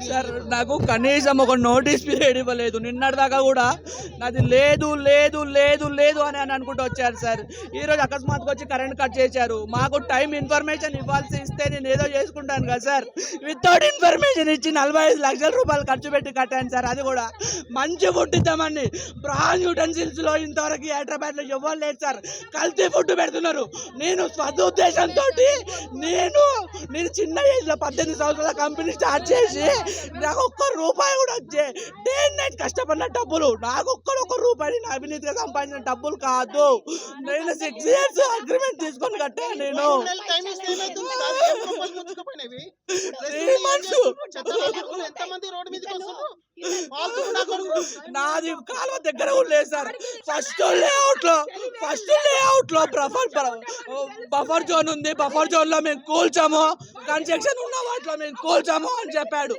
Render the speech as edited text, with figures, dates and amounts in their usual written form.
Sir నాకు కనీసం ఒక నోటీస్ పీరియడ్ ఇవ్వలేదు. నిన్నటిదాకా కూడా నాది లేదు లేదు లేదు లేదు అని అనుకుంటూ వచ్చారు సార్. ఈరోజు అకస్మాత్తుగా వచ్చి కరెంట్ కట్ చేశారు. మాకు టైం ఇన్ఫర్మేషన్ ఇస్తే నేను ఏదో చేసుకుంటాను కదా సార్. వితౌట్ ఇన్ఫర్మేషన్ ఇచ్చి 45 లక్షల రూపాయలు ఖర్చు పెట్టి కట్టాను సార్. అది కూడా మంచి ఫుడ్ ఇద్దామని. బ్రాండ్ యూటెన్సిల్స్లో ఇంతవరకు హైదరాబాద్లో ఇవ్వలేదు లేదు సార్. కల్తీ ఫుడ్ పెడుతున్నారు. నేను స్వదుద్దేశంతో నేను చిన్న ఏజ్లో 18 సంవత్సరాల కంపెనీ స్టార్ట్ చేసి నాకు ఒక్క రూపాయి కూడా వచ్చే డే నైట్ కష్టపడిన డబ్బులు, నాకు ఒక్క రూపాయి నా అవినీతిగా సంపాదించిన డబ్బులు కాదు. నేను 6 years అగ్రిమెంట్ తీసుకొని కట్టా. నేను 3 months నాది కాలువ దగ్గర లేదు సార్. ఫస్ట్ లేఅవుట్ లో బఫర్ జోన్ ఉంది. బఫర్ జోన్ లో మేము కూల్చాము, కన్స్ట్రక్షన్ ఉన్న వాటిలో మేము కూల్చాము అని చెప్పాడు.